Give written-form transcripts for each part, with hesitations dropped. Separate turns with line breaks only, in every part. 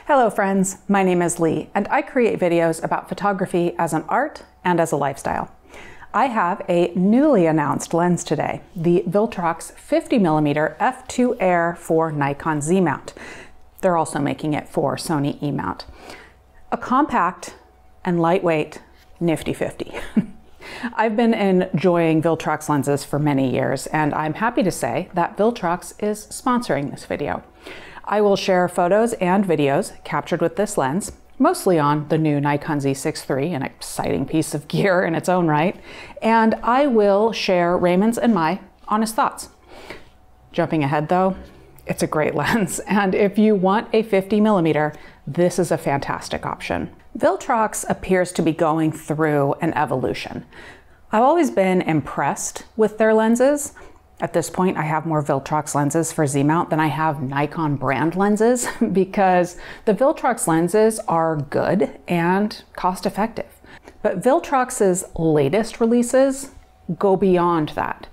Hello friends, my name is Leigh and I create videos about photography as an art and as a lifestyle. I have a newly announced lens today, the Viltrox 50mm f2 Air for Nikon Z Mount. They're also making it for Sony E Mount. A compact and lightweight Nifty 50. I've been enjoying Viltrox lenses for many years and I'm happy to say that Viltrox is sponsoring this video. I will share photos and videos captured with this lens, mostly on the new Nikon Z6 an exciting piece of gear in its own right, and I will share Raymond's and my honest thoughts. Jumping ahead though, it's a great lens, and if you want a 50mm, this is a fantastic option. Viltrox appears to be going through an evolution. I've always been impressed with their lenses. At this point, I have more Viltrox lenses for Z Mount than I have Nikon brand lenses because the Viltrox lenses are good and cost effective. But Viltrox's latest releases go beyond that.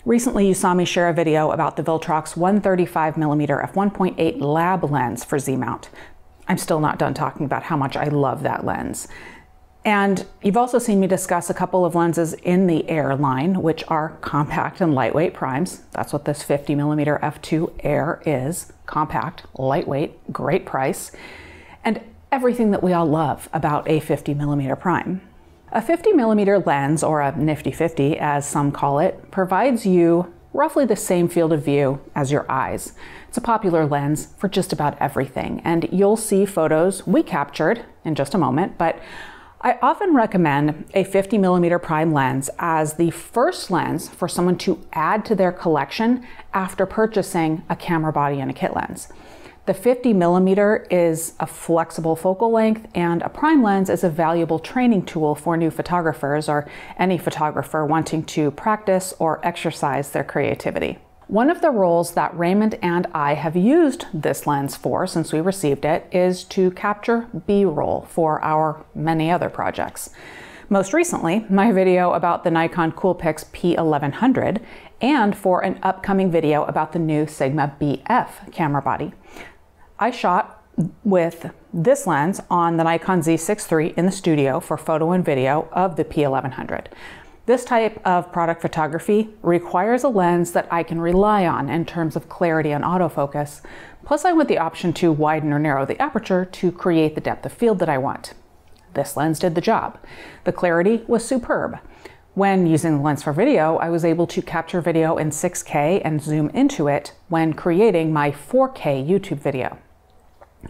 Recently, you saw me share a video about the Viltrox 135mm f1.8 lab lens for Z Mount. I'm still not done talking about how much I love that lens. And you've also seen me discuss a couple of lenses in the Air line, which are compact and lightweight primes. That's what this 50mm f2 Air is. Compact, lightweight, great price, and everything that we all love about a 50mm prime. A 50mm lens, or a Nifty 50 as some call it, provides you roughly the same field of view as your eyes. It's a popular lens for just about everything, and you'll see photos we captured in just a moment, but I often recommend a 50mm prime lens as the first lens for someone to add to their collection after purchasing a camera body and a kit lens. The 50mm is a flexible focal length, and a prime lens is a valuable training tool for new photographers or any photographer wanting to practice or exercise their creativity. One of the roles that Raymond and I have used this lens for since we received it is to capture B-roll for our many other projects. Most recently, my video about the Nikon Coolpix P1100 and for an upcoming video about the new Sigma BF camera body. I shot with this lens on the Nikon Z6 III in the studio for photo and video of the P1100. This type of product photography requires a lens that I can rely on in terms of clarity and autofocus, plus I want the option to widen or narrow the aperture to create the depth of field that I want. This lens did the job. The clarity was superb. When using the lens for video, I was able to capture video in 6K and zoom into it when creating my 4K YouTube video.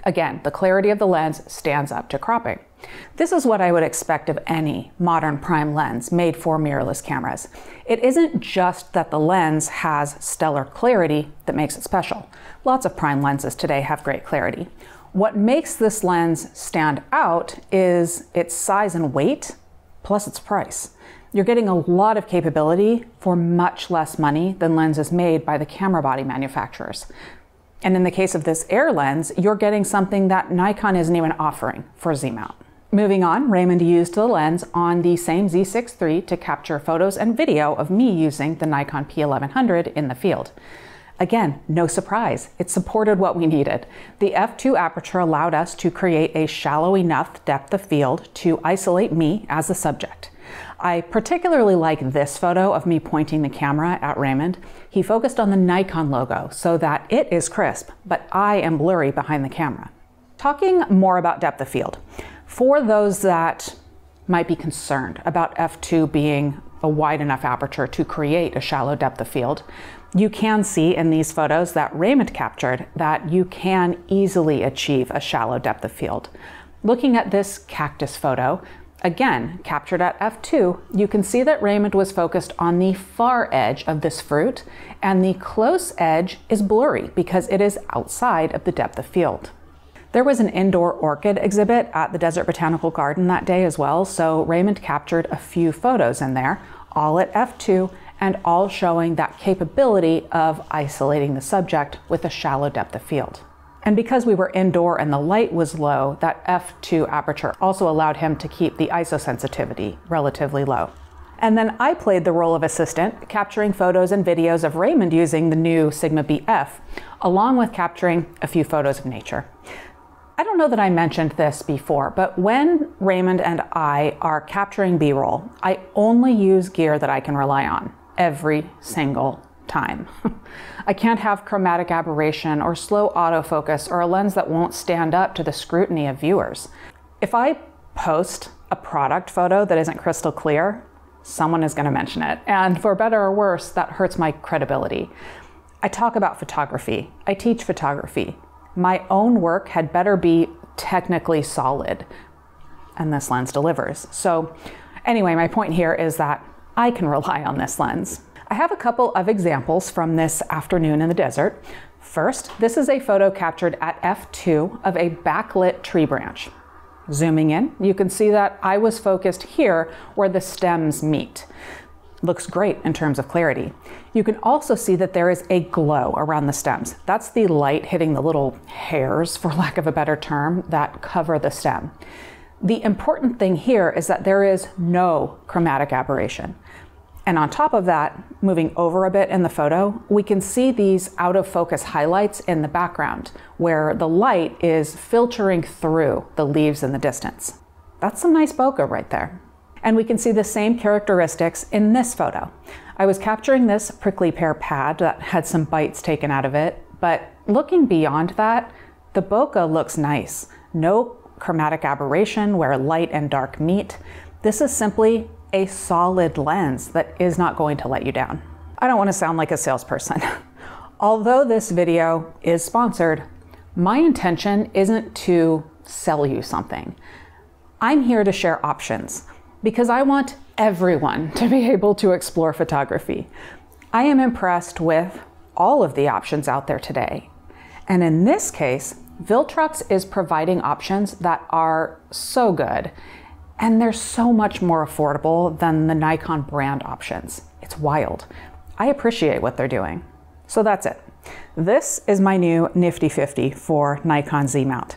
Again, the clarity of the lens stands up to cropping. This is what I would expect of any modern prime lens made for mirrorless cameras. It isn't just that the lens has stellar clarity that makes it special. Lots of prime lenses today have great clarity. What makes this lens stand out is its size and weight, plus its price. You're getting a lot of capability for much less money than lenses made by the camera body manufacturers. And in the case of this Air lens, you're getting something that Nikon isn't even offering for Z Mount. Moving on, Raymond used the lens on the same Z6 III to capture photos and video of me using the Nikon P1100 in the field. Again, no surprise, it supported what we needed. The f2 aperture allowed us to create a shallow enough depth of field to isolate me as the subject. I particularly like this photo of me pointing the camera at Raymond. He focused on the Nikon logo so that it is crisp, but I am blurry behind the camera. Talking more about depth of field. For those that might be concerned about f2 being a wide enough aperture to create a shallow depth of field, you can see in these photos that Raymond captured that you can easily achieve a shallow depth of field. Looking at this cactus photo, again, captured at f2, you can see that Raymond was focused on the far edge of this fruit, and the close edge is blurry because it is outside of the depth of field. There was an indoor orchid exhibit at the Desert Botanical Garden that day as well, so Raymond captured a few photos in there, all at f2, and all showing that capability of isolating the subject with a shallow depth of field. And because we were indoor and the light was low, that f2 aperture also allowed him to keep the ISO sensitivity relatively low. And then I played the role of assistant, capturing photos and videos of Raymond using the new Sigma BF, along with capturing a few photos of nature. I don't know that I mentioned this before, but when Raymond and I are capturing B-roll, I only use gear that I can rely on every single time. I can't have chromatic aberration or slow autofocus or a lens that won't stand up to the scrutiny of viewers. If I post a product photo that isn't crystal clear, someone is going to mention it. And for better or worse, that hurts my credibility. I talk about photography. I teach photography. My own work had better be technically solid, and this lens delivers. So anyway, my point here is that I can rely on this lens. I have a couple of examples from this afternoon in the desert. First, this is a photo captured at f2 of a backlit tree branch. Zooming in, you can see that I was focused here where the stems meet. Looks great in terms of clarity. You can also see that there is a glow around the stems. That's the light hitting the little hairs, for lack of a better term, that cover the stem. The important thing here is that there is no chromatic aberration. And on top of that, moving over a bit in the photo, we can see these out of focus highlights in the background where the light is filtering through the leaves in the distance. That's some nice bokeh right there. And we can see the same characteristics in this photo. I was capturing this prickly pear pad that had some bites taken out of it, but looking beyond that, the bokeh looks nice. No chromatic aberration where light and dark meet. This is simply a solid lens that is not going to let you down. I don't want to sound like a salesperson. Although this video is sponsored, my intention isn't to sell you something. I'm here to share options because I want everyone to be able to explore photography. I am impressed with all of the options out there today. And in this case, Viltrox is providing options that are so good. And they're so much more affordable than the Nikon brand options. It's wild. I appreciate what they're doing. So that's it. This is my new Nifty 50 for Nikon Z Mount.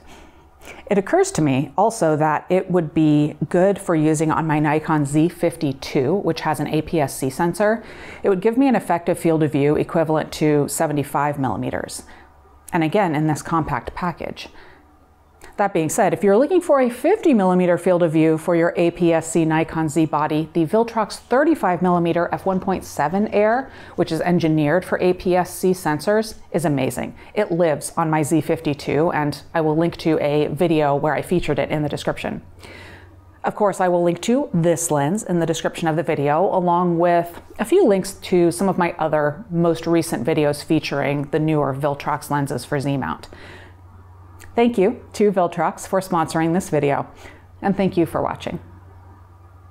It occurs to me also that it would be good for using on my Nikon Z52, which has an APS-C sensor. It would give me an effective field of view equivalent to 75 millimeters. And again, in this compact package. That being said, if you're looking for a 50 millimeter field of view for your APS-C Nikon Z body, the Viltrox 35 millimeter f1.7 Air, which is engineered for APS-C sensors, is amazing. It lives on my Z52, and I will link to a video where I featured it in the description. Of course, I will link to this lens in the description of the video, along with a few links to some of my other most recent videos featuring the newer Viltrox lenses for Z Mount. Thank you to Viltrox for sponsoring this video, and thank you for watching.